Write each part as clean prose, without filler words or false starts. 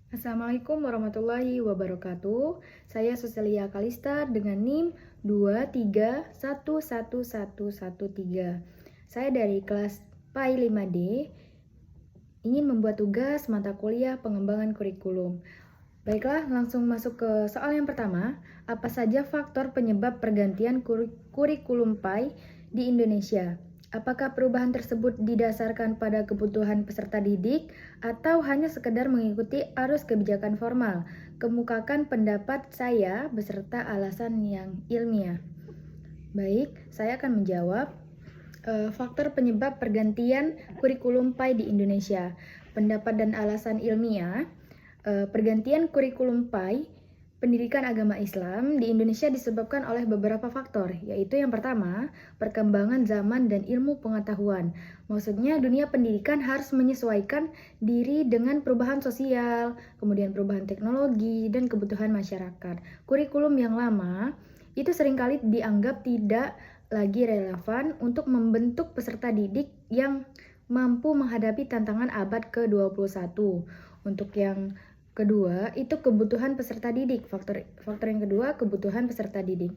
Assalamualaikum warahmatullahi wabarakatuh. Saya Suselia Kalista dengan NIM 2311113. Saya dari kelas PAI 5D ingin membuat tugas mata kuliah pengembangan kurikulum. Baiklah, langsung masuk ke soal yang pertama. Apa saja faktor penyebab pergantian kurikulum PAI di Indonesia? Apakah perubahan tersebut didasarkan pada kebutuhan peserta didik atau hanya sekedar mengikuti arus kebijakan formal? Kemukakan pendapat saya beserta alasan yang ilmiah. Baik, saya akan menjawab faktor penyebab pergantian kurikulum PAI di Indonesia. Pendapat dan alasan ilmiah, pergantian kurikulum PAI pendidikan agama Islam di Indonesia disebabkan oleh beberapa faktor, yaitu yang pertama, perkembangan zaman dan ilmu pengetahuan. Maksudnya dunia pendidikan harus menyesuaikan diri dengan perubahan sosial, kemudian perubahan teknologi, dan kebutuhan masyarakat. Kurikulum yang lama itu seringkali dianggap tidak lagi relevan untuk membentuk peserta didik yang mampu menghadapi tantangan abad ke-21. Untuk yang kedua, itu kebutuhan peserta didik. Faktor yang kedua, kebutuhan peserta didik.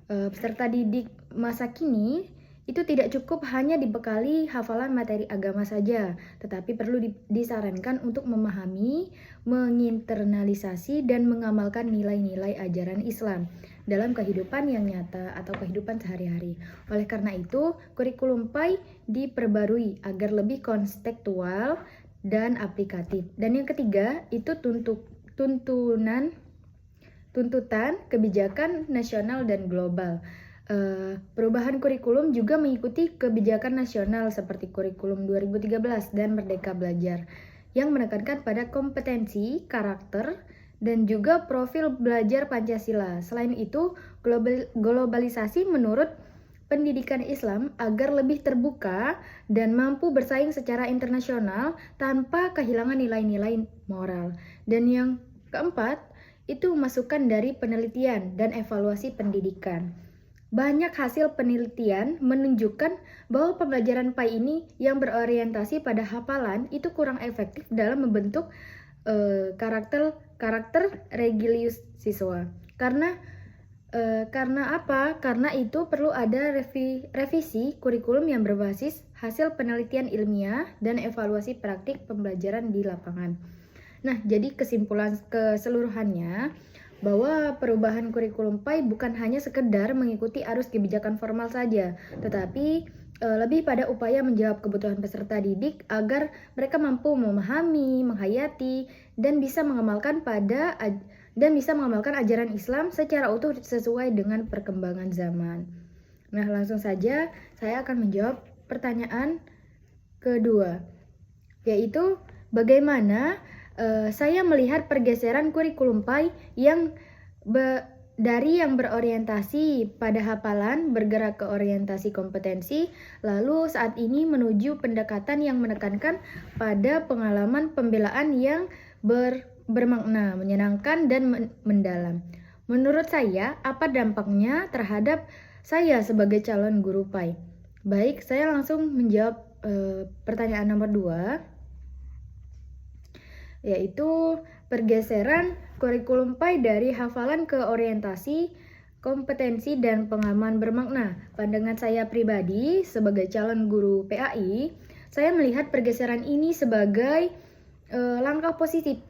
Peserta didik masa kini itu tidak cukup hanya dibekali hafalan materi agama saja, tetapi perlu disarankan untuk memahami, menginternalisasi, dan mengamalkan nilai-nilai ajaran Islam dalam kehidupan yang nyata atau kehidupan sehari-hari. Oleh karena itu, kurikulum PAI diperbarui agar lebih kontekstual dan aplikatif. Dan yang ketiga, itu tuntutan kebijakan nasional dan global. Perubahan kurikulum juga mengikuti kebijakan nasional seperti kurikulum 2013 dan Merdeka Belajar yang menekankan pada kompetensi, karakter, dan juga profil belajar Pancasila. Selain itu, globalisasi menurut pendidikan Islam agar lebih terbuka dan mampu bersaing secara internasional tanpa kehilangan nilai-nilai moral. Dan yang keempat, itu masukan dari penelitian dan evaluasi pendidikan. Banyak hasil penelitian menunjukkan bahwa pembelajaran PAI ini yang berorientasi pada hafalan itu kurang efektif dalam membentuk karakter religius siswa. Karena apa? Karena itu perlu ada revisi kurikulum yang berbasis hasil penelitian ilmiah dan evaluasi praktik pembelajaran di lapangan. Nah, jadi kesimpulan keseluruhannya bahwa perubahan kurikulum PAI bukan hanya sekedar mengikuti arus kebijakan formal saja, tetapi lebih pada upaya menjawab kebutuhan peserta didik agar mereka mampu memahami, menghayati, dan bisa mengamalkan ajaran Islam secara utuh sesuai dengan perkembangan zaman. Nah, langsung saja saya akan menjawab pertanyaan kedua, yaitu bagaimana saya melihat pergeseran kurikulum PAI dari yang berorientasi pada hafalan bergerak ke orientasi kompetensi, lalu saat ini menuju pendekatan yang menekankan pada pengalaman pembelaan yang bermakna, menyenangkan, dan mendalam. Menurut saya, apa dampaknya terhadap saya sebagai calon guru PAI? Baik, saya langsung menjawab pertanyaan nomor 2, yaitu pergeseran kurikulum PAI dari hafalan ke orientasi, kompetensi, dan pengalaman bermakna. Pandangan saya pribadi sebagai calon guru PAI, saya melihat pergeseran ini sebagai langkah positif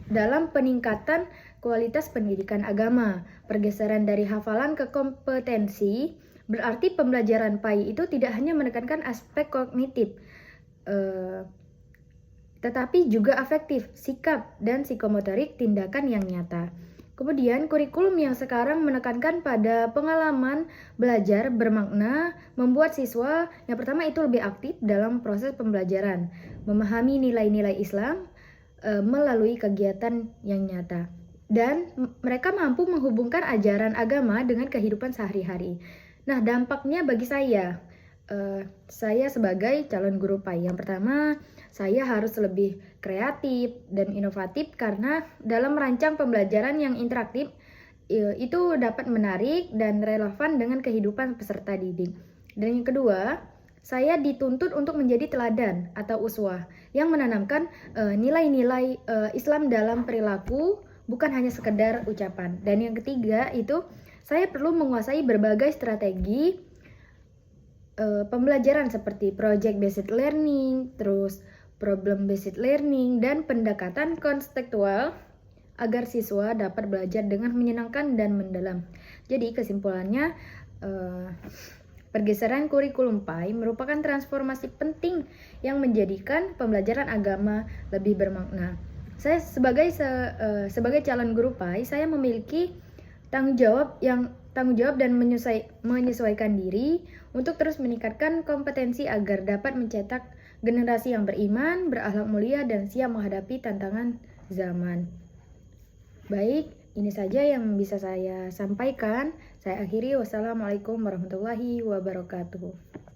dalam peningkatan kualitas pendidikan agama. Pergeseran dari hafalan ke kompetensi berarti pembelajaran PAI itu tidak hanya menekankan aspek kognitif, tetapi juga afektif, sikap, dan psikomotorik tindakan yang nyata. Kemudian, kurikulum yang sekarang menekankan pada pengalaman belajar bermakna membuat siswa yang pertama itu lebih aktif dalam proses pembelajaran, memahami nilai-nilai Islam melalui kegiatan yang nyata, dan mereka mampu menghubungkan ajaran agama dengan kehidupan sehari-hari. Nah, dampaknya bagi saya sebagai calon guru PAI, yang pertama, saya harus lebih kreatif dan inovatif karena dalam merancang pembelajaran yang interaktif itu dapat menarik dan relevan dengan kehidupan peserta didik. Dan yang kedua, saya dituntut untuk menjadi teladan atau uswah yang menanamkan nilai-nilai Islam dalam perilaku, bukan hanya sekedar ucapan. Dan yang ketiga itu saya perlu menguasai berbagai strategi pembelajaran seperti project based learning, terus problem based learning, dan pendekatan konstekstual agar siswa dapat belajar dengan menyenangkan dan mendalam. Jadi kesimpulannya, pergeseran kurikulum PAI merupakan transformasi penting yang menjadikan pembelajaran agama lebih bermakna. Saya sebagai calon guru PAI, saya memiliki tanggung jawab dan menyesuaikan diri untuk terus meningkatkan kompetensi agar dapat mencetak generasi yang beriman, berakhlak mulia, dan siap menghadapi tantangan zaman. Baik, ini saja yang bisa saya sampaikan. Saya akhiri. Wassalamualaikum warahmatullahi wabarakatuh.